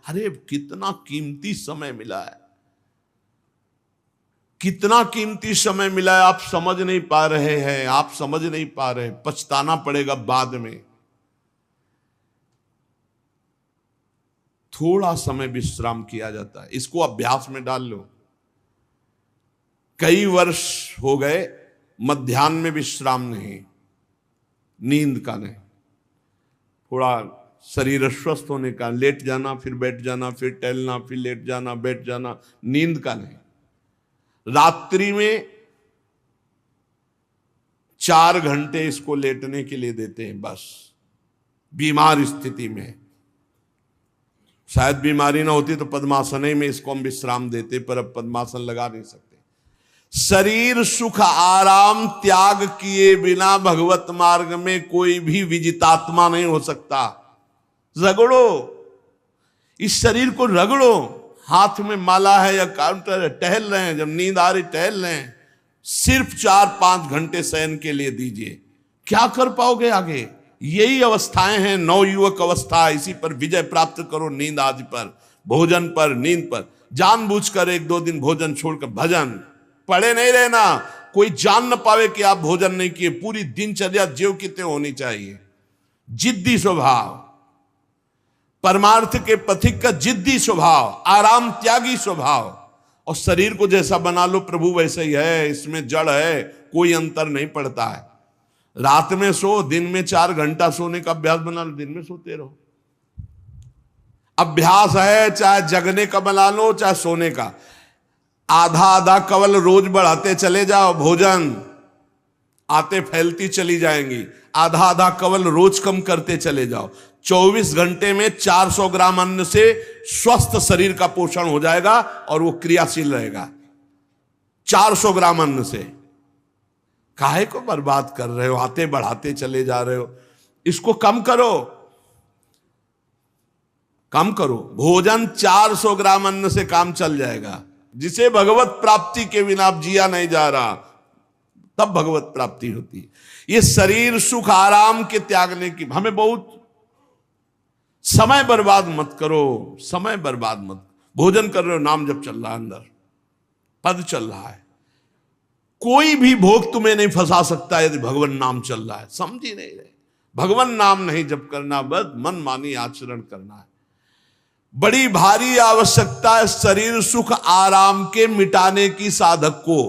अरे कितना कीमती समय मिला है, कितना कीमती समय मिला है, आप समझ नहीं पा रहे हैं, आप समझ नहीं पा रहे, पछताना पड़ेगा बाद में। थोड़ा समय विश्राम किया जाता है, इसको अभ्यास में डाल लो। कई वर्ष हो गए मध्याह्न में विश्राम नहीं, नींद का नहीं, थोड़ा शरीर स्वस्थ होने का, लेट जाना फिर बैठ जाना, फिर टहलना, फिर लेट जाना बैठ जाना, नींद का नहीं। रात्रि में 4 घंटे इसको लेटने के लिए देते हैं बस, बीमार स्थिति में। शायद बीमारी ना होती तो पद्मासन में इसको हम विश्राम देते, पर अब पद्मासन लगा नहीं सकते। शरीर सुख आराम त्याग किए बिना भगवत मार्ग में कोई भी विजितात्मा नहीं हो सकता। रगड़ो, इस शरीर को रगड़ो, हाथ में माला है या काउंटर है, टहल रहे हैं, जब नींद आ रही टहल रहे हैं, सिर्फ 4-5 घंटे शयन के लिए दीजिए। क्या कर पाओगे आगे? यही अवस्थाएं हैं, नवयुवक अवस्था। इसी पर विजय प्राप्त करो, नींद आदि पर, भोजन पर, नींद पर। जानबूझकर 1-2 दिन भोजन छोड़कर भजन पड़े नहीं रहना, कोई जान न पावे कि आप भोजन नहीं किए। पूरी दिनचर्या ज्यों की त्यों होनी चाहिए। जिद्दी स्वभाव, परमार्थ के पथिक का जिद्दी स्वभाव, आराम त्यागी स्वभाव। और शरीर को जैसा बना लो प्रभु वैसे ही है, इसमें जड़ है, कोई अंतर नहीं पड़ता है। रात में सो, दिन में 4 घंटा सोने का अभ्यास बना लो, दिन में सोते रहो। अभ्यास है, चाहे जगने का बना लो चाहे सोने का। आधा आधा कवल रोज बढ़ाते चले जाओ, भोजन आते फैलती चली जाएंगी। आधा आधा कवल रोज कम करते चले जाओ। 24 घंटे में 400 ग्राम अन्न से स्वस्थ शरीर का पोषण हो जाएगा और वो क्रियाशील रहेगा। 400 ग्राम अन्न से काहे को बर्बाद कर रहे हो? आते बढ़ाते चले जा रहे हो। इसको कम करो, कम करो। भोजन 400 ग्राम अन्न से काम चल जाएगा। जिसे भगवत प्राप्ति के बिना आप जिया नहीं जा रहा, तब भगवत प्राप्ति होती है। ये शरीर सुख आराम के त्यागने की, हमें बहुत समय बर्बाद मत करो, समय बर्बाद मत। भोजन कर रहे हो, नाम जब चल रहा है, अंदर पद चल रहा है, कोई भी भोग तुम्हें नहीं फंसा सकता यदि भगवान नाम चल रहा है। समझ ही नहीं रहे, भगवान नाम नहीं जप करना, बस मन मानी आचरण करना है। बड़ी भारी आवश्यकता है शरीर सुख आराम के मिटाने की साधक को।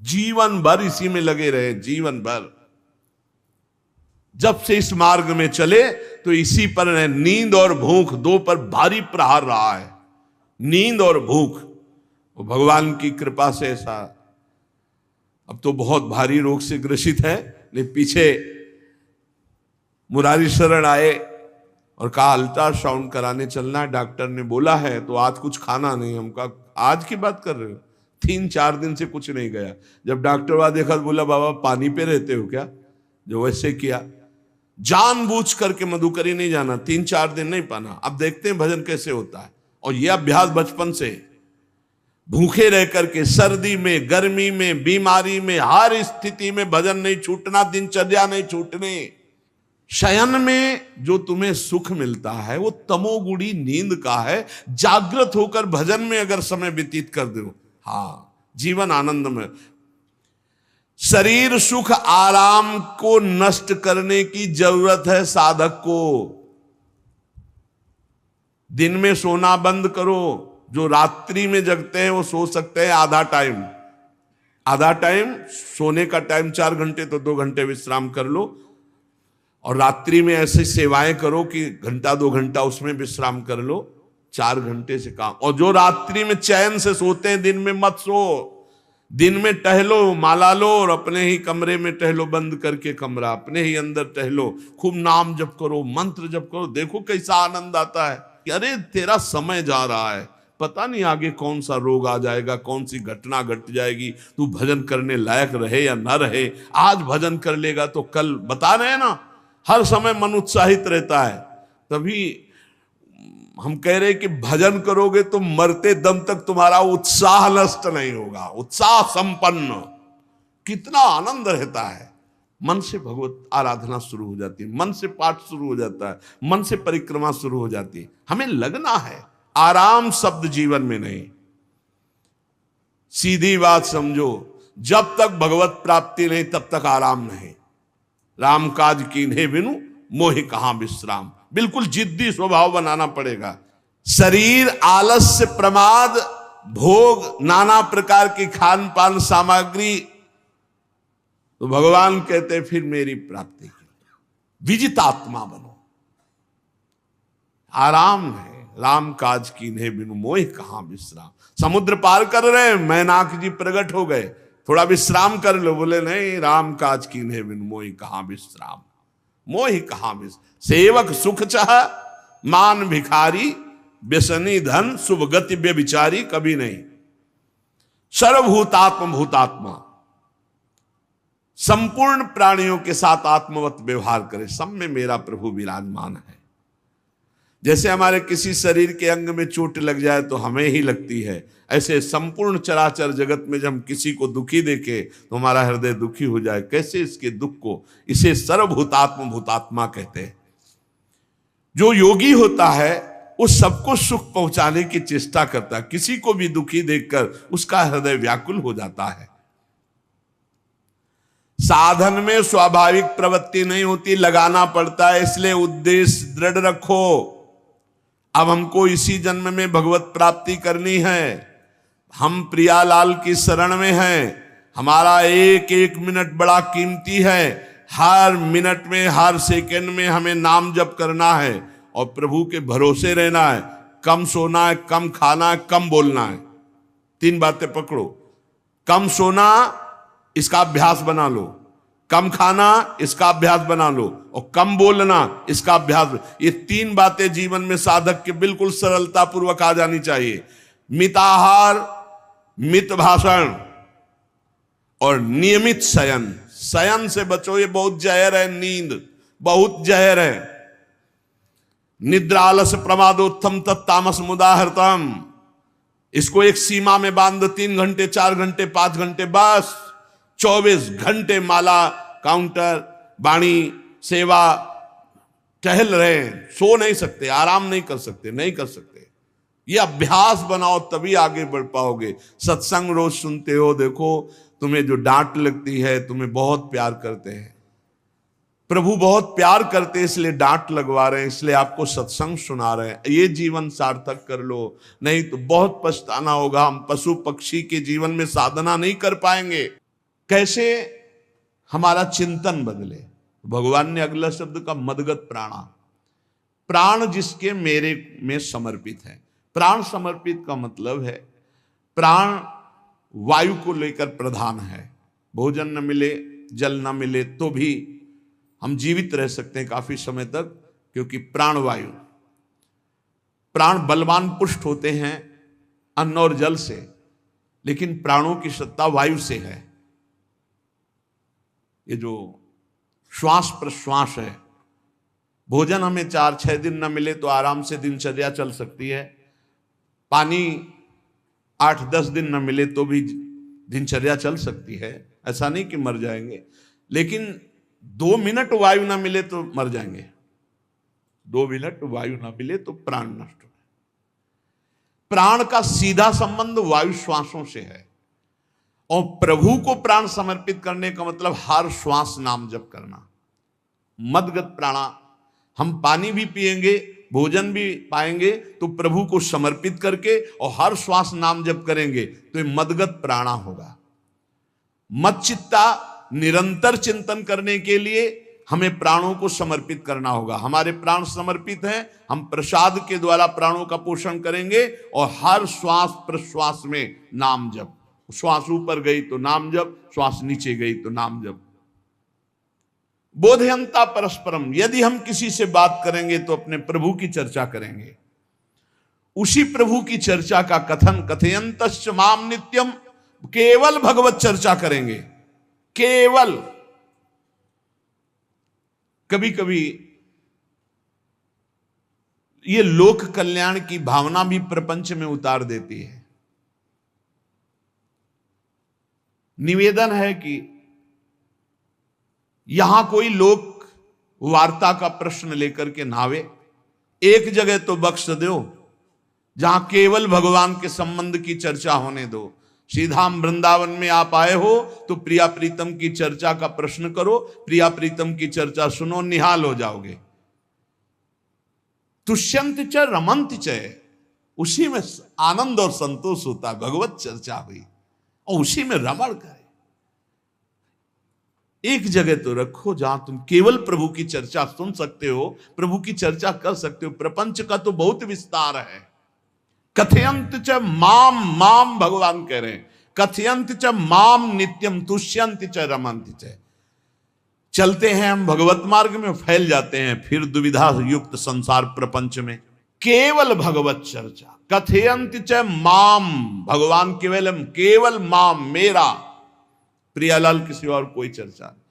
जीवन भर इसी में लगे रहे, जीवन भर। जब से इस मार्ग में चले तो इसी पर है। नींद और भूख दो पर भारी प्रहार रहा है, नींद और भूख। वो भगवान की कृपा से ऐसा, अब तो बहुत भारी रोग से ग्रसित है, लेकिन पीछे मुरारी शरण आए और कहा अल्ट्रासाउंड कराने चलना है, डॉक्टर ने बोला है, तो आज कुछ खाना नहीं। हम कहा आज की बात कर रहे हो? 3-4 दिन से कुछ नहीं गया। जब डॉक्टर वहां देखा तो बोला बाबा पानी पे रहते हो क्या? जो वैसे किया, जानबूझ करके मधुकरी नहीं जाना, 3-4 दिन नहीं पाना। अब देखते हैं भजन कैसे होता है। और यह अभ्यास बचपन से, भूखे रह करके, सर्दी में, गर्मी में, बीमारी में, हर स्थिति में भजन नहीं छूटना, दिनचर्या नहीं छूटने। शयन में जो तुम्हें सुख मिलता है वो तमोगुणी नींद का है। जागृत होकर भजन में अगर समय व्यतीत कर दो, हाँ, जीवन आनंद में। शरीर सुख आराम को नष्ट करने की जरूरत है साधक को। दिन में सोना बंद करो। जो रात्रि में जगते हैं वो सो सकते हैं आधा टाइम सोने का टाइम 4 घंटे, तो 2 घंटे विश्राम कर लो। और रात्रि में ऐसी सेवाएं करो कि 1-2 घंटा उसमें विश्राम कर लो, 4 घंटे से काम। और जो रात्रि में चैन से सोते हैं, दिन में मत सो। दिन में टहलो, माला लो और अपने ही कमरे में टहलो, बंद करके कमरा, अपने ही अंदर टहलो, खूब नाम जप करो, मंत्र जप करो। देखो कैसा आनंद आता है कि अरे तेरा समय जा रहा है, पता नहीं आगे कौन सा रोग आ जाएगा, कौन सी घटना घट जाएगी, तू भजन करने लायक रहे या ना रहे। आज भजन कर लेगा तो कल, बता रहे हैं ना, हर समय मन उत्साहित रहता है। तभी हम कह रहे कि भजन करोगे तो मरते दम तक तुम्हारा उत्साह नष्ट नहीं होगा, उत्साह संपन्न। कितना आनंद रहता है, मन से भगवत आराधना शुरू हो जाती है, मन से पाठ शुरू हो जाता है, मन से परिक्रमा शुरू हो जाती है। हमें लगना है, आराम शब्द जीवन में नहीं। सीधी बात समझो, जब तक भगवत प्राप्ति नहीं तब तक आराम नहीं। राम काज कीन्हे बिनु मोहि कहां विश्राम। बिल्कुल जिद्दी स्वभाव बनाना पड़ेगा। शरीर, आलस्य, प्रमाद, भोग, नाना प्रकार की खान पान सामग्री, तो भगवान कहते फिर मेरी प्राप्ति की विजितात्मा बनो। आराम है, राम काज कीन्हे बिनु मोहि कहां विश्राम। समुद्र पार कर रहे हैं, मैनाक जी प्रकट हो गए, थोड़ा विश्राम कर लो। बोले नहीं, राम काज कीन्हे बिनु मोहि कहां विश्राम। मोहि कहां विश्राम। सेवक सुख चाह, मान भिखारी, व्यसनी धन, शुभ गति व्यभिचारी, कभी नहीं। सर्वभूतात्म भूतात्मा, संपूर्ण प्राणियों के साथ आत्मवत व्यवहार करे, सब में मेरा प्रभु विराजमान है। जैसे हमारे किसी शरीर के अंग में चोट लग जाए तो हमें ही लगती है, ऐसे संपूर्ण चराचर जगत में जब हम किसी को दुखी देखे तो हमारा हृदय दुखी हो जाए। कैसे इसके दुख को, इसे सर्वभूतात्म भूतात्मा कहते हैं। जो योगी होता है वो सबको सुख पहुंचाने की चेष्टा करता है, किसी को भी दुखी देखकर उसका हृदय व्याकुल हो जाता है। साधन में स्वाभाविक प्रवृत्ति नहीं होती, लगाना पड़ता है, इसलिए उद्देश्य दृढ़ रखो। अब हमको इसी जन्म में भगवत प्राप्ति करनी है। हम प्रियालाल की शरण में हैं। हमारा एक एक मिनट बड़ा कीमती है। हर मिनट में, हर सेकंड में हमें नाम जप करना है और प्रभु के भरोसे रहना है। कम सोना है, कम खाना है, कम बोलना है। 3 बातें पकड़ो। कम सोना, इसका अभ्यास बना लो। कम खाना, इसका अभ्यास बना लो। और कम बोलना, इसका अभ्यास। ये 3 बातें जीवन में साधक के बिल्कुल सरलता पूर्वक आ जानी चाहिए। मिताहार, मित भाषण और नियमित शयन। शयन से बचो, ये बहुत जहर है। नींद बहुत जहर है। निद्रा आलस प्रमादोत्थम तत्तामस मुदाहृतम। इसको एक सीमा में बांध दो। 3 घंटे, 4 घंटे, 5 घंटे, बस 24 घंटे माला, काउंटर, वाणी, सेवा, टहल रहे हैं। सो नहीं सकते, आराम नहीं कर सकते, नहीं कर सकते। ये अभ्यास बनाओ तभी आगे बढ़ पाओगे। सत्संग रोज सुनते हो, देखो तुम्हें जो डांट लगती है, तुम्हें बहुत प्यार करते हैं। प्रभु बहुत प्यार करते हैं, इसलिए डांट लगवा रहे हैं, इसलिए आपको सत्संग सुना रहे हैं। ये जीवन सार्थक कर लो, नहीं तो बहुत पछताना होगा। हम पशु पक्षी के जीवन में साधना नहीं कर पाएंगे। कैसे हमारा चिंतन बदले। भगवान ने अगला शब्द का मदगत प्राणा। प्राण जिसके मेरे में समर्पित है। प्राण समर्पित का मतलब है प्राण वायु को लेकर प्रधान है। भोजन न मिले, जल न मिले तो भी हम जीवित रह सकते हैं काफी समय तक, क्योंकि प्राण वायु। प्राण बलवान पुष्ट होते हैं अन्न और जल से, लेकिन प्राणों की सत्ता वायु से है। ये जो श्वास प्रश्वास है, भोजन हमें 4-6 दिन न मिले तो आराम से दिनचर्या चल सकती है। पानी 8-10 दिन न मिले तो भी दिनचर्या चल सकती है। ऐसा नहीं कि मर जाएंगे, लेकिन 2 मिनट वायु ना मिले तो मर जाएंगे। 2 मिनट वायु ना मिले तो प्राण नष्ट हो। प्राण का सीधा संबंध वायु श्वासों से है। और प्रभु को प्राण समर्पित करने का मतलब हर श्वास नाम जप करना। मदगत प्राणा। हम पानी भी पिएंगे, भोजन भी पाएंगे तो प्रभु को समर्पित करके और हर श्वास नाम जप करेंगे तो ये मदगत प्राणा होगा। मत चित्ता, निरंतर चिंतन करने के लिए हमें प्राणों को समर्पित करना होगा। हमारे प्राण समर्पित हैं, हम प्रसाद के द्वारा प्राणों का पोषण करेंगे और हर श्वास प्रश्वास में नाम जप। श्वास ऊपर गई तो नाम जप, श्वास नीचे गई तो नाम जप। बोधयंता परस्परम। यदि हम किसी से बात करेंगे तो अपने प्रभु की चर्चा करेंगे। उसी प्रभु की चर्चा का कथन, कथयंतश्च माम नित्यम, केवल भगवत चर्चा करेंगे। केवल। कभी कभी ये लोक कल्याण की भावना भी प्रपंच में उतार देती है। निवेदन है कि यहां कोई लोक वार्ता का प्रश्न लेकर के नावे, एक जगह तो बख्श दो जहां केवल भगवान के संबंध की चर्चा होने दो। श्रीधाम वृंदावन में आप आए हो तो प्रिया प्रीतम की चर्चा का प्रश्न करो, प्रिया प्रीतम की चर्चा सुनो, निहाल हो जाओगे। तुष्यंत च रमंत च, उसी में आनंद और संतोष होता है। भगवत चर्चा हुई और उसी में रमण करे। एक जगह तो रखो जहां तुम केवल प्रभु की चर्चा सुन सकते हो, प्रभु की चर्चा कर सकते हो। प्रपंच का तो बहुत विस्तार है। कथयंत च माम, माम भगवान कह रहे हैं, कथयंत च माम नित्यम तुष्यंत च रमंत च। चलते हैं हम भगवत मार्ग में, फैल जाते हैं फिर दुविधा युक्त संसार प्रपंच में। केवल भगवत चर्चा, कथयंत च माम, भगवान केवल माम, मेरा, प्रियालाल की सिवा और कोई चर्चा नहीं।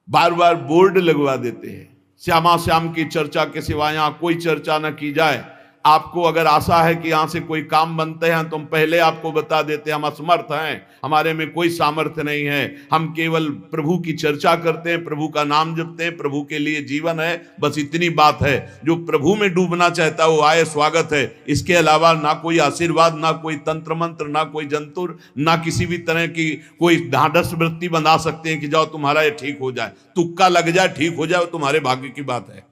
बार बार बोर्ड लगवा देते हैं, श्यामा श्याम की चर्चा के सिवा यहां कोई चर्चा न की जाए। आपको अगर आशा है कि यहां से कोई काम बनते हैं तो हम पहले आपको बता देते हैं हम असमर्थ हैं, हमारे में कोई सामर्थ्य नहीं है। हम केवल प्रभु की चर्चा करते हैं, प्रभु का नाम जपते हैं, प्रभु के लिए जीवन है, बस इतनी बात है। जो प्रभु में डूबना चाहता है वो आए, स्वागत है। इसके अलावा ना कोई आशीर्वाद, ना कोई तंत्र मंत्र, ना कोई जंतुर, ना किसी भी तरह की कोई ढांढस वृत्ति बना सकते हैं कि जाओ तुम्हारा ये ठीक हो जाए, तुक्का लग जाए, ठीक हो जाए, तुम्हारे भाग्य की बात है।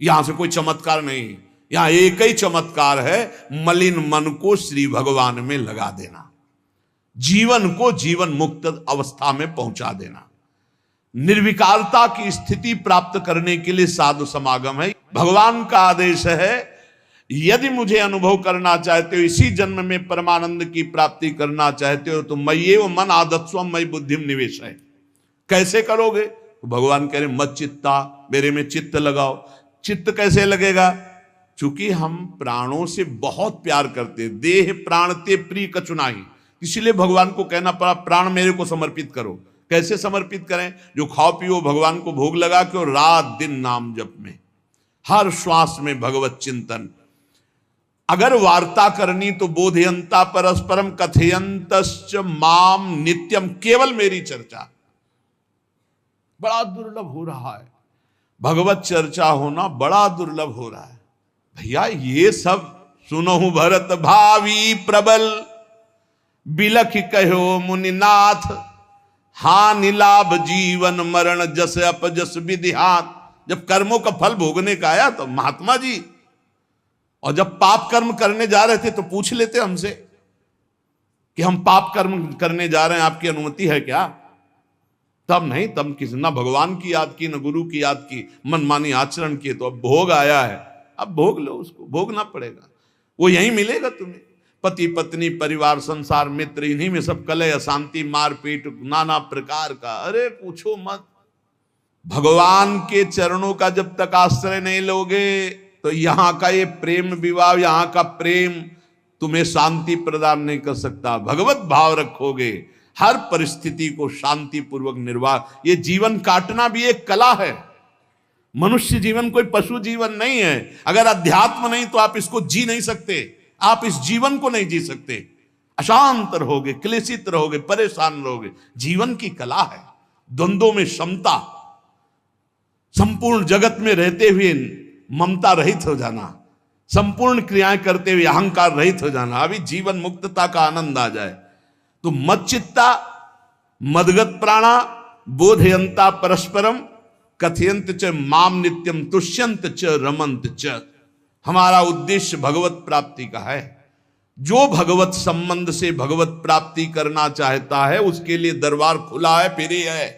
यहां से कोई चमत्कार नहीं, यहां एक ही चमत्कार है, मलिन मन को श्री भगवान में लगा देना, जीवन को जीवन मुक्त अवस्था में पहुंचा देना। निर्विकारता की स्थिति प्राप्त करने के लिए साधु समागम है। भगवान का आदेश है, यदि मुझे अनुभव करना चाहते हो, इसी जन्म में परमानंद की प्राप्ति करना चाहते हो तो मय्येव मन आदत्स्व मयि बुद्धिम निवेश है। कैसे करोगे? तो भगवान कह रहे मत चित्ता, मेरे में चित्त लगाओ। चित्त कैसे लगेगा? चूंकि हम प्राणों से बहुत प्यार करते, देह प्राण ते प्रिय कछु नाही, इसलिए भगवान को कहना पड़ा प्राण मेरे को समर्पित करो। कैसे समर्पित करें? जो खाओ पियो भगवान को भोग लगा के, और रात दिन नाम जप में, हर श्वास में भगवत चिंतन। अगर वार्ता करनी तो बोधयंता परस्परम कथयंतश्च माम नित्यम, केवल मेरी चर्चा। बड़ा दुर्लभ हो रहा है, भगवत चर्चा होना बड़ा दुर्लभ हो रहा है। भैया ये सब सुनहु भरत भावी प्रबल, बिलख कहो मुनिनाथ, हानि लाभ जीवन मरण जस अपजस विधिहात। जब कर्मों का फल भोगने का आया तो महात्मा जी, और जब पाप कर्म करने जा रहे थे तो पूछ लेते हमसे कि हम पाप कर्म करने जा रहे हैं, आपकी अनुमति है क्या? तब नहीं, तब किसी ना भगवान की याद की, न गुरु की याद की, मनमानी आचरण किए। तो अब भोग आया है, अब भोग लो, उसको भोगना पड़ेगा, वो यहीं मिलेगा तुम्हें। पति पत्नी परिवार संसार मित्र, इन्हीं में सब कलह अशांति मारपीट नाना प्रकार का। अरे पूछो मत, भगवान के चरणों का जब तक आश्रय नहीं लोगे तो यहां का ये प्रेम विवाह, यहां का प्रेम तुम्हें शांति प्रदान नहीं कर सकता। भगवत भाव रखोगे, हर परिस्थिति को शांति पूर्वक निर्वाह। ये जीवन काटना भी एक कला है। मनुष्य जीवन कोई पशु जीवन नहीं है। अगर अध्यात्म नहीं तो आप इसको जी नहीं सकते, आप इस जीवन को नहीं जी सकते। अशांत रहोगे, क्लेशित रहोगे, परेशान रहोगे। जीवन की कला है द्वंद्वों में समता, संपूर्ण जगत में रहते हुए ममता रहित हो जाना, संपूर्ण क्रियाएं करते हुए अहंकार रहित हो जाना। अभी जीवन मुक्तता का आनंद आ जाए तो मच्चित्ता मदगत प्राणा बोधयंता परस्परम कथयंत च माम नित्यम तुष्यंत च रमंत च। हमारा उद्देश्य भगवत प्राप्ति का है। जो भगवत संबंध से भगवत प्राप्ति करना चाहता है उसके लिए दरबार खुला है, फ्री है,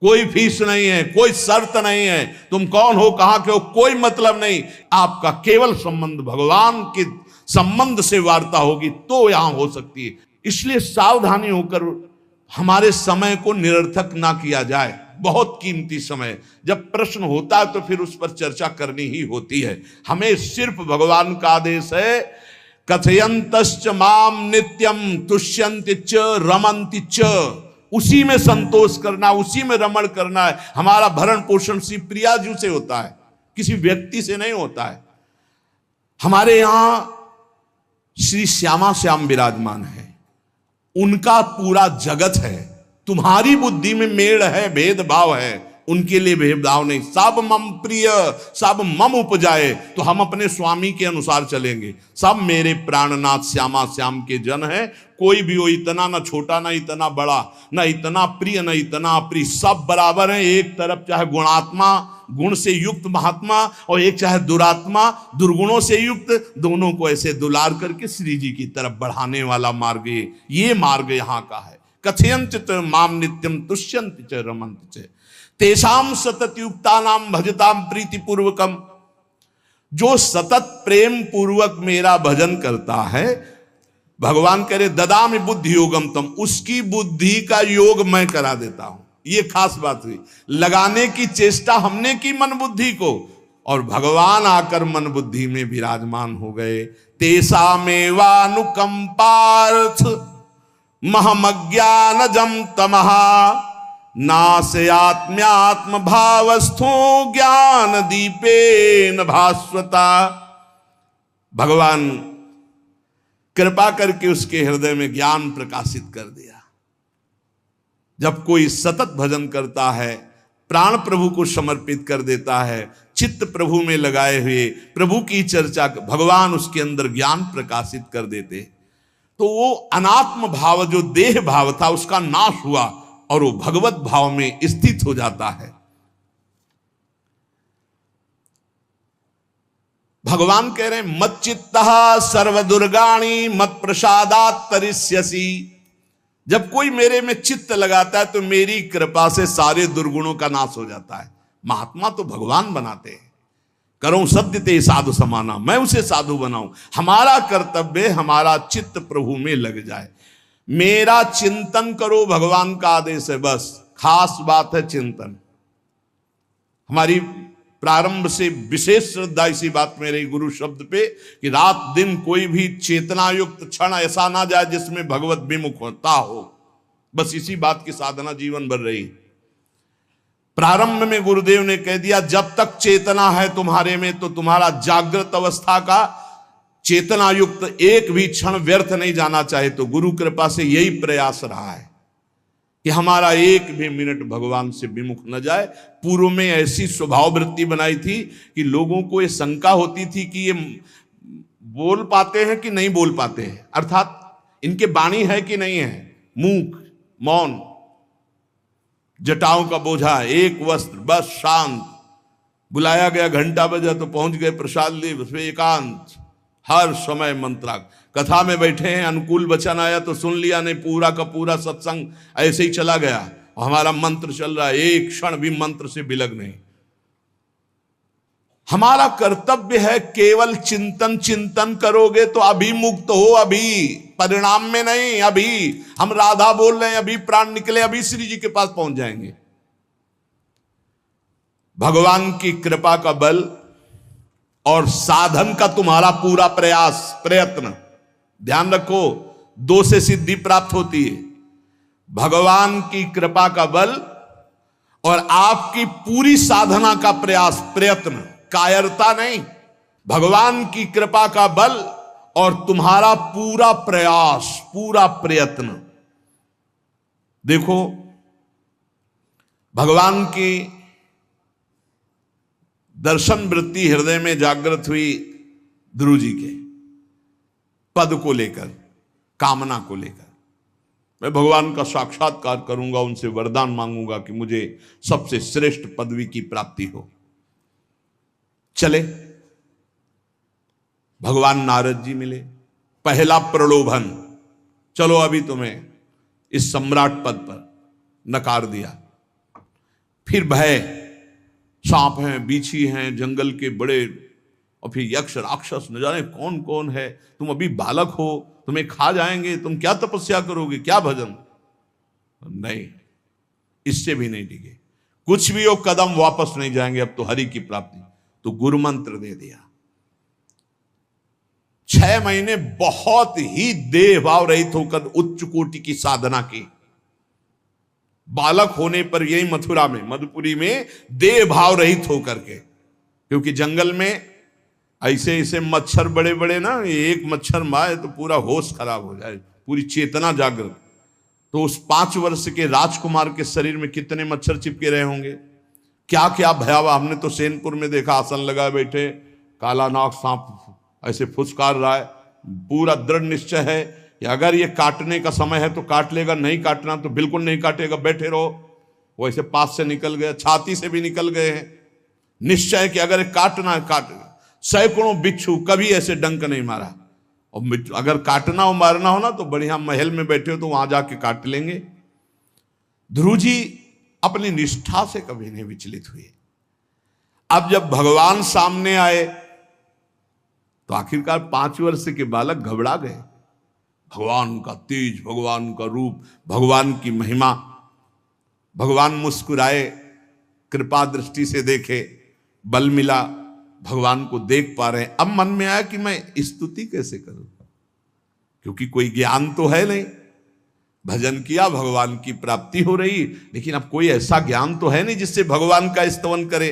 कोई फीस नहीं है, कोई शर्त नहीं है। तुम कौन हो, कहां के हो, कोई मतलब नहीं। आपका केवल संबंध भगवान के संबंध से वार्ता होगी तो यहां हो सकती है। इसलिए सावधानी होकर हमारे समय को निरर्थक ना किया जाए। बहुत कीमती समय, जब प्रश्न होता है तो फिर उस पर चर्चा करनी ही होती है। हमें सिर्फ भगवान का आदेश है, कथयंतश्च माम नित्यम तुष्यंत च रमंति च। उसी में संतोष करना, उसी में रमण करना है। हमारा भरण पोषण श्री प्रिया जी से होता है, किसी व्यक्ति से नहीं होता है। हमारे यहां श्री श्यामा श्याम विराजमान है, उनका पूरा जगत है। तुम्हारी बुद्धि में मेड़ है, भेदभाव है, उनके लिए भेदभाव नहीं। सब मम प्रिय, सब मम उपजाए, तो हम अपने स्वामी के अनुसार चलेंगे। सब मेरे प्राणनाथ श्यामा श्याम के जन है, कोई भी हो, इतना ना छोटा ना इतना बड़ा, ना इतना प्रिय ना इतना अप्रिय, सब बराबर है। एक तरफ चाहे गुणात्मा, गुण से युक्त महात्मा, और एक चाहे दुरात्मा, दुर्गुणों से युक्त, दोनों को ऐसे दुलार करके श्री जी की तरफ बढ़ाने वाला मार्ग, ये मार्ग यहाँ का है। कथयंत च माम नित्यम तुष्यंत च रमंत च तेषाम सतत युक्ता नाम भजताम प्रीति पूर्वकम। जो सतत प्रेम पूर्वक मेरा भजन करता है, भगवान करे ददामि बुद्धि योगम तम, उसकी बुद्धि का योग मैं करा देता हूं। ये खास बात हुई, लगाने की चेष्टा हमने की मन बुद्धि को, और भगवान आकर मन बुद्धि में विराजमान हो गए। तेषामेवानुकंपार्थ महमज्ञानजं तमहा नास्यात्म्यात्म भावस्थो ज्ञान दीपेन भास्वता। भगवान कृपा करके उसके हृदय में ज्ञान प्रकाशित कर दिया। जब कोई सतत भजन करता है, प्राण प्रभु को समर्पित कर देता है, चित्त प्रभु में लगाए हुए प्रभु की चर्चा, भगवान उसके अंदर ज्ञान प्रकाशित कर देते, तो वो अनात्म भाव जो देह भाव था उसका नाश हुआ और वो भगवत भाव में स्थित हो जाता है। भगवान कह रहे हैं मत चित्तः सर्वदुर्गाणि मत प्रसादात् तरिष्यसि। जब कोई मेरे में चित्त लगाता है तो मेरी कृपा से सारे दुर्गुणों का नाश हो जाता है। महात्मा तो भगवान बनाते हैं। करो सत्य ते साधु समाना, मैं उसे साधु बनाऊं। हमारा कर्तव्य, हमारा चित्त प्रभु में लग जाए। मेरा चिंतन करो, भगवान का आदेश है, बस खास बात है चिंतन। हमारी प्रारंभ से विशेष श्रद्धा इसी बात में रही गुरु शब्द पे, कि रात दिन कोई भी चेतना युक्त क्षण ऐसा ना जाए जिसमें भगवत विमुखता हो। बस इसी बात की साधना जीवन भर रही। प्रारंभ में गुरुदेव ने कह दिया जब तक चेतना है तुम्हारे में, तो तुम्हारा जागृत अवस्था का चेतना युक्त एक भी क्षण व्यर्थ नहीं जाना चाहे। तो गुरु कृपा से यही प्रयास रहा है कि हमारा एक भी मिनट भगवान से विमुख न जाए। पूर्व में ऐसी स्वभाव वृत्ति बनाई थी कि लोगों को ये शंका होती थी कि ये बोल पाते हैं कि नहीं बोल पाते हैं, अर्थात इनके वाणी है कि नहीं है, मूक मौन, जटाओं का बोझा, एक वस्त्र, बस शांत। बुलाया गया, घंटा बजा तो पहुंच गए, प्रसाद लिए, उसमें एकांत, हर समय मंत्रा। कथा में बैठे हैं, अनुकूल वचन आया तो सुन लिया, नहीं पूरा का पूरा सत्संग ऐसे ही चला गया। हमारा मंत्र चल रहा है, एक क्षण भी मंत्र से बिलग नहीं। हमारा कर्तव्य है केवल चिंतन। चिंतन करोगे तो अभी मुक्त हो, अभी परिणाम में नहीं। अभी हम राधा बोल रहे हैं, अभी प्राण निकले, अभी श्री जी के पास पहुंच जाएंगे। भगवान की कृपा का बल और साधन का तुम्हारा पूरा प्रयास प्रयत्न, ध्यान रखो, दो से सिद्धि प्राप्त होती है। भगवान की कृपा का बल और आपकी पूरी साधना का प्रयास प्रयत्न, कायरता नहीं। भगवान की कृपा का बल और तुम्हारा पूरा प्रयास, पूरा प्रयत्न। देखो भगवान की दर्शन वृत्ति हृदय में जागृत हुई ध्रुव जी के पद को लेकर, कामना को लेकर। मैं भगवान का साक्षात्कार करूंगा, उनसे वरदान मांगूंगा कि मुझे सबसे श्रेष्ठ पदवी की प्राप्ति हो। चले, भगवान नारद जी मिले। पहला प्रलोभन, चलो अभी तुम्हें इस सम्राट पद पर नकार दिया। फिर भय, सांप हैं, बीछी हैं, जंगल के बड़े, और फिर यक्ष राक्षस, न जाने कौन कौन है। तुम अभी बालक हो, तुम्हें खा जाएंगे, तुम क्या तपस्या करोगे, क्या भजन। नहीं, इससे भी नहीं टिके। कुछ भी हो, कदम वापस नहीं जाएंगे, अब तो हरि की प्राप्ति। तो गुरु मंत्र दे दिया। 6 महीने बहुत ही देह भाव रहित होकर उच्च कोटि की साधना की। बालक होने पर यही मथुरा में, मधुपुरी में देह भाव रहित होकर के, क्योंकि जंगल में ऐसे ऐसे मच्छर बड़े बड़े ना, एक मच्छर मारे तो पूरा होश खराब हो जाए, पूरी चेतना जागृत। तो उस 5 वर्ष के राजकुमार के शरीर में कितने मच्छर चिपके रहे होंगे, क्या क्या भयावह। हमने तो सैनपुर में देखा, आसन लगाए बैठे, काला नाग सांप ऐसे फुसकार रहा है। पूरा दृढ़ निश्चय है कि अगर ये काटने का समय है तो काट लेगा, नहीं काटना तो बिल्कुल नहीं काटेगा, बैठे रहो। वो ऐसे पास से निकल गए, छाती से भी निकल गए हैं। निश्चय कि अगर काटना है काट। सैकड़ों बिच्छू, कभी ऐसे डंक नहीं मारा। और अगर काटना हो मारना हो ना तो बढ़िया महल में बैठे हो तो वहां जाके काट लेंगे। ध्रुव जी अपनी निष्ठा से कभी नहीं विचलित हुए। अब जब भगवान सामने आए तो आखिरकार 5 वर्ष के बालक घबरा गए। भगवान का तेज, भगवान का रूप, भगवान की महिमा। भगवान मुस्कुराए, कृपा दृष्टि से देखे, बल मिला, भगवान को देख पा रहे हैं। अब मन में आया कि मैं स्तुति कैसे करूं, क्योंकि कोई ज्ञान तो है नहीं। भजन किया, भगवान की प्राप्ति हो रही, लेकिन अब कोई ऐसा ज्ञान तो है नहीं जिससे भगवान का स्तवन करे।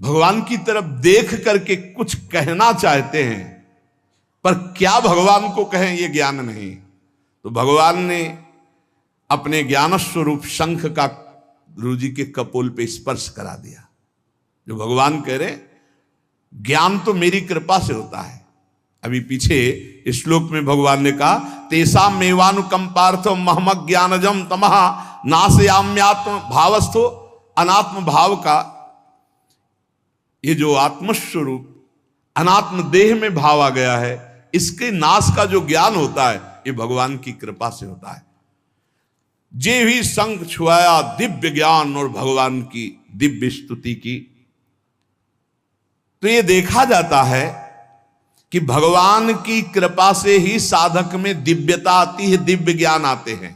भगवान की तरफ देख करके कुछ कहना चाहते हैं, पर क्या भगवान को कहें ये ज्ञान नहीं। तो भगवान ने अपने ज्ञान स्वरूप शंख का ध्रुव जी के कपोल पे स्पर्श करा दिया। जो भगवान कह रहे, ज्ञान तो मेरी कृपा से होता है। अभी पीछे इस श्लोक में भगवान ने कहा, तेसा मेवानुकंपार्थ महमक ज्ञानजम तमः नाशयाम्यात्म भावस्थो। अनात्म भाव का ये जो आत्मस्वरूप अनात्म देह में भाव आ गया है, इसके नाश का जो ज्ञान होता है ये भगवान की कृपा से होता है। जे भी संग छुआया दिव्य ज्ञान और भगवान की दिव्य स्तुति की। तो ये देखा जाता है कि भगवान की कृपा से ही साधक में दिव्यता आती है, दिव्य ज्ञान आते हैं।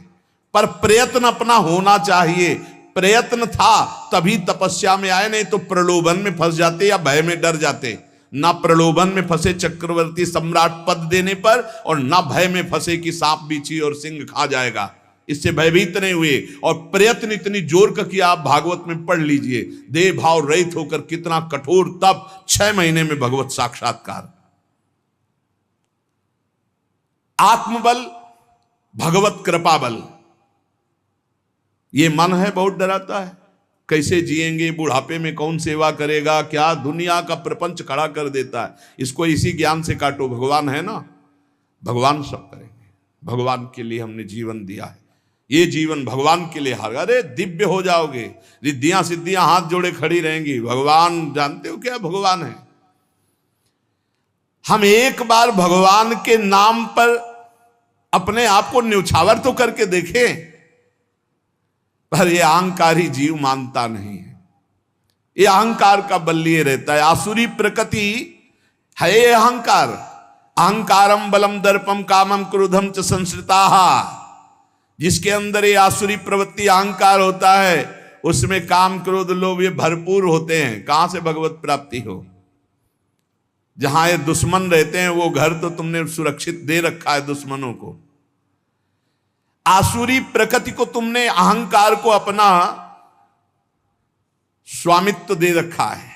पर प्रयत्न अपना होना चाहिए। प्रयत्न था तभी तपस्या में आए, नहीं तो प्रलोभन में फंस जाते या भय में डर जाते। ना प्रलोभन में फंसे चक्रवर्ती सम्राट पद देने पर, और ना भय में फंसे कि सांप बिच्छी और सिंह खा जाएगा, इससे भयभीत नहीं हुए। और प्रयत्न इतनी जोर का किया, आप भागवत में पढ़ लीजिए, देह भाव रहित होकर कितना कठोर तप, 6 महीने में भगवत साक्षात्कार। आत्मबल, भगवत कृपा बल। ये मन है बहुत डराता है, कैसे जिएंगे, बुढ़ापे में कौन सेवा करेगा, क्या दुनिया का प्रपंच खड़ा कर देता है। इसको इसी ज्ञान से काटो, भगवान है ना, भगवान सब करेंगे। भगवान के लिए हमने जीवन दिया है, ये जीवन भगवान के लिए हार। अरे दिव्य हो जाओगे, रिद्धियां सिद्धियां हाथ जोड़े खड़ी रहेंगी। भगवान जानते हो क्या भगवान है। हम एक बार भगवान के नाम पर अपने आप को न्यौछावर तो करके देखें, पर यह अहंकारी जीव मानता नहीं है। ये अहंकार का बल लिए रहता है। आसुरी प्रकृति है ये अहंकार। अहंकारम बलम दर्पम कामम क्रोधम च संश्रिताः। जिसके अंदर ये आसुरी प्रवृत्ति अहंकार होता है, उसमें काम क्रोध लोभ ये भरपूर होते हैं। कहां से भगवत प्राप्ति हो। जहां ये दुश्मन रहते हैं वो घर तो तुमने सुरक्षित दे रखा है दुश्मनों को। आसुरी प्रकृति को तुमने, अहंकार को अपना स्वामित्व दे रखा है।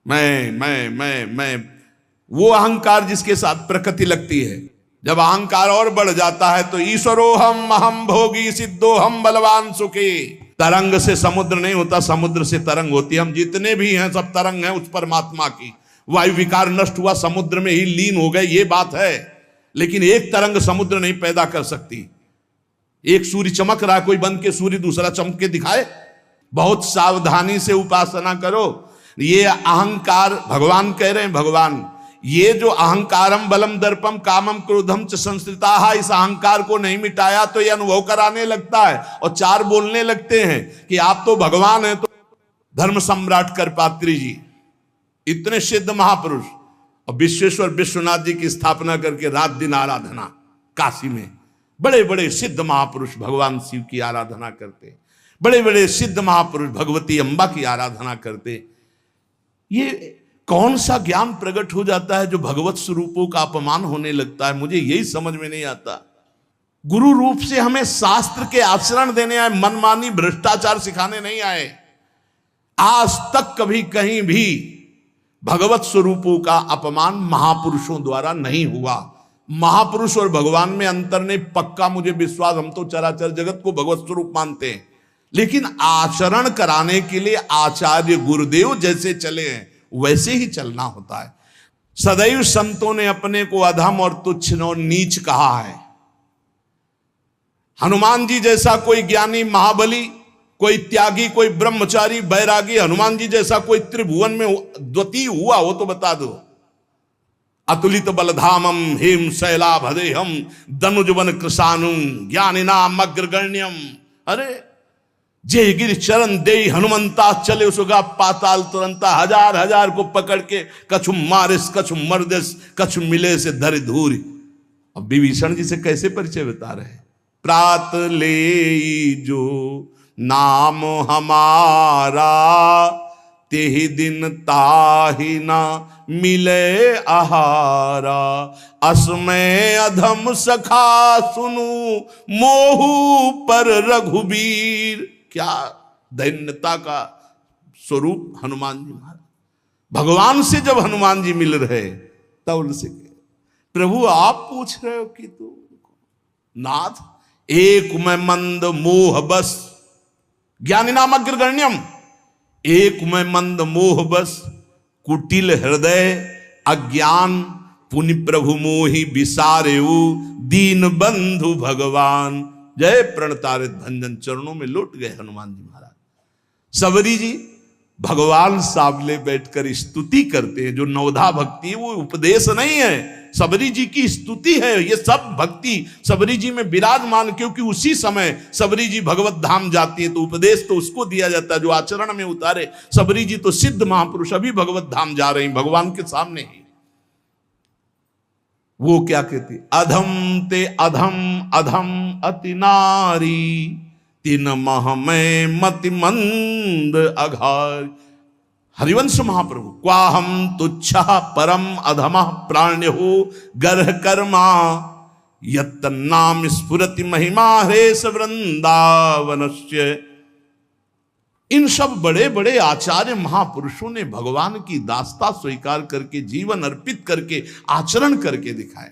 मैं वो अहंकार जिसके साथ प्रकृति लगती है। जब अहंकार और बढ़ जाता है तो ईश्वरोहम अहम भोगी सिद्धोहम बलवान सुखी। तरंग से समुद्र नहीं होता, समुद्र से तरंग होती है। हम जितने भी हैं सब तरंग हैं उस परमात्मा की। वायु विकार नष्ट हुआ, समुद्र में ही लीन हो गए, ये बात है। लेकिन एक तरंग समुद्र नहीं पैदा कर सकती। एक सूर्य चमक रहा है, कोई बंद के सूर्य दूसरा चमक के दिखाए। बहुत सावधानी से उपासना करो। ये अहंकार, भगवान कह रहे हैं, भगवान ये जो अहंकारम बलम दर्पम कामम क्रोधम च संश्रिताः, इस अहंकार को नहीं मिटाया तो ये अनुभव कराने लगता है और 4 बोलने लगते हैं कि आप तो भगवान हैं। तो धर्म सम्राट करपात्री जी, इतने सिद्ध महापुरुष, और विश्वेश्वर विश्वनाथ जी की स्थापना करके रात दिन आराधना काशी में। बड़े बड़े सिद्ध महापुरुष भगवान शिव की आराधना करते, बड़े बड़े सिद्ध महापुरुष भगवती अम्बा की आराधना करते। ये कौन सा ज्ञान प्रकट हो जाता है जो भगवत स्वरूपों का अपमान होने लगता है। मुझे यही समझ में नहीं आता। गुरु रूप से हमें शास्त्र के आचरण देने आए, मनमानी भ्रष्टाचार सिखाने नहीं आए। आज तक कभी कहीं भी भगवत स्वरूपों का अपमान महापुरुषों द्वारा नहीं हुआ। महापुरुष और भगवान में अंतर नहीं, पक्का मुझे विश्वास, हम तो चराचर जगत को भगवत स्वरूप मानते हैं, लेकिन आचरण कराने के लिए आचार्य गुरुदेव जैसे चले हैं वैसे ही चलना होता है। सदैव संतों ने अपने को अधम और तुच्छ और नीच कहा है। हनुमान जी जैसा कोई ज्ञानी, महाबली, कोई त्यागी, कोई ब्रह्मचारी, बैरागी, हनुमान जी जैसा कोई त्रिभुवन में द्वितीय हुआ हो तो बता दो। अतुलित बलधामम हेम शैलाभदेहम दनुजवन कृशानुम ज्ञानिनाम अग्रगण्यम। अरे जय गिर चरण दे हनुमंता चले उसगा पाताल तुरंता, हजार हजार को पकड़ के कछु मारिस कछु मर्दिस कछु मिले से धर धूरी। अब विभीषण जी से कैसे परिचय बता रहे हैं। प्रात ले जो नाम हमारा तेहि दिन ताहि ना मिले आहारा। असमय अधम सखा सुनु मोहु पर रघुबीर। क्या दैन्यता का स्वरूप हनुमान जी महाराज। भगवान से जब हनुमान जी मिल रहे तब उनसे प्रभु आप पूछ रहे हो कि तू नाथ एक मैं मंद मोह बस ज्ञानी नाम अग्रगण्यम। एक मैं मंद मोह बस कुटिल हृदय अज्ञान पुनि प्रभु मोहि विसारेऊ दीन बंधु भगवान। जय प्रणतारित भंजन चरणों में लौट गए हनुमान जी महाराज। सबरी जी भगवान सामने बैठकर स्तुति करते हैं। जो नवधा भक्ति है वो उपदेश नहीं है, सबरी जी की स्तुति है। ये सब भक्ति सबरी जी में विराजमान, क्योंकि उसी समय सबरी जी भगवत धाम जाती है तो उपदेश तो उसको दिया जाता है जो आचरण में उतारे। सबरी जी तो सिद्ध महापुरुष अभी भगवत धाम जा रही भगवान के सामने ही। वो क्या कहती, अधम ते अधम अधम अति नारी तीन मह में मति मंद अघार। हरिवंश महाप्रभु क्वाहम तुच्छ परम अधम प्राण्य हो गर्ह कर्मा यत्तन्नाम स्फुरति महिमा हरेश वृंदावनस्य। इन सब बड़े बड़े आचार्य महापुरुषों ने भगवान की दास्ता स्वीकार करके जीवन अर्पित करके आचरण करके दिखाए।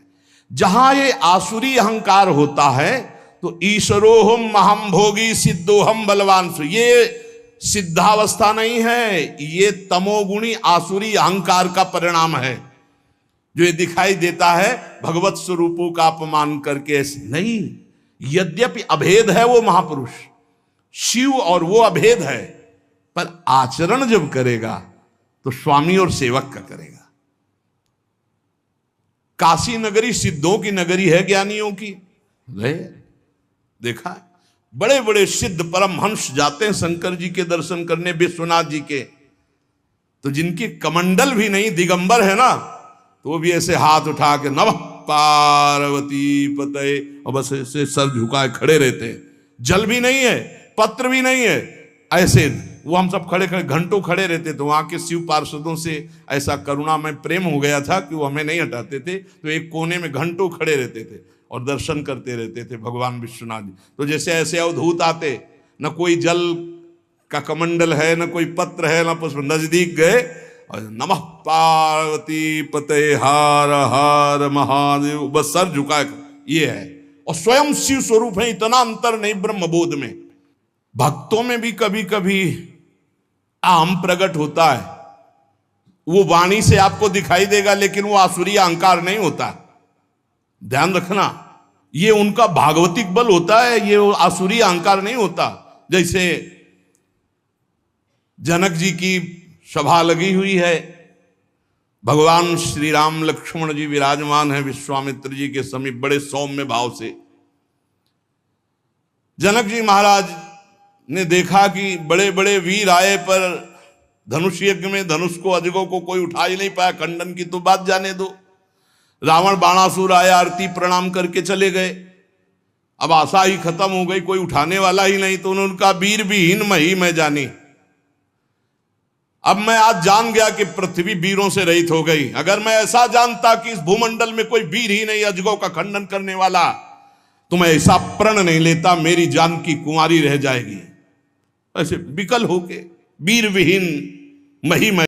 जहां ये आसुरी अहंकार होता है तो ईश्वरोहम महम भोगी सिद्धोहम बलवान सु, ये सिद्धावस्था नहीं है, ये तमोगुणी आसुरी अहंकार का परिणाम है जो ये दिखाई देता है भगवत स्वरूपों का अपमान करके। नहीं, यद्यपि अभेद है वो महापुरुष शिव और वो अभेद है, पर आचरण जब करेगा तो स्वामी और सेवक का करेगा। काशी नगरी सिद्धों की नगरी है, ज्ञानियों की देखा है। बड़े बड़े सिद्ध परमहंस जाते हैं शंकर जी के दर्शन करने, विश्वनाथ जी के, तो जिनकी कमंडल भी नहीं दिगंबर है ना, तो वो भी ऐसे हाथ उठा के नमः पार्वती पते और बस ऐसे सर झुकाए खड़े रहते हैं। जल भी नहीं है, पत्र भी नहीं है, ऐसे वो हम सब खड़े खड़े घंटों खड़े रहते। तो वहां के शिव पार्षदों से ऐसा करुणा में प्रेम हो गया था कि वो हमें नहीं हटाते थे, तो एक कोने में घंटों खड़े रहते थे और दर्शन करते रहते थे भगवान विश्वनाथ जी। तो जैसे ऐसे अवधूत आते, न कोई जल का कमंडल है, न कोई पत्र है, न पुष्प, नजदीक गए और नमः पार्वती पते हार हार महादेव, बस सर झुकाए, ये है। और स्वयं शिव स्वरूप है, इतना अंतर नहीं ब्रह्मबोध में। भक्तों में भी कभी कभी आम प्रकट होता है, वो वाणी से आपको दिखाई देगा, लेकिन वो आसुरी अहंकार नहीं होता। ध्यान रखना, ये उनका भागवतिक बल होता है, ये आसुरी अहंकार नहीं होता। जैसे जनक जी की सभा लगी हुई है, भगवान श्री राम लक्ष्मण जी विराजमान है विश्वामित्र जी के समीप बड़े सौम्य भाव से। जनक जी महाराज ने देखा कि बड़े बड़े वीर आए पर धनुष यज्ञ में धनुष को अजगों को कोई उठा ही नहीं पाया, खंडन की तो बात जाने दो। रावण बाणासुर आया, आरती प्रणाम करके चले गए। अब आशा ही खत्म हो गई, कोई उठाने वाला ही नहीं, तो उन्होंने उनका वीर विहीन मही मैं जानी। अब मैं आज जान गया कि पृथ्वी वीरों से रहित हो गई। अगर मैं ऐसा जानता कि इस भूमंडल में कोई वीर ही नहीं अजगों का खंडन करने वाला, तो मैं ऐसा प्रण नहीं लेता, मेरी जान की कुंवारी रह जाएगी। ऐसे विकल होके वीर विहीन मही मैं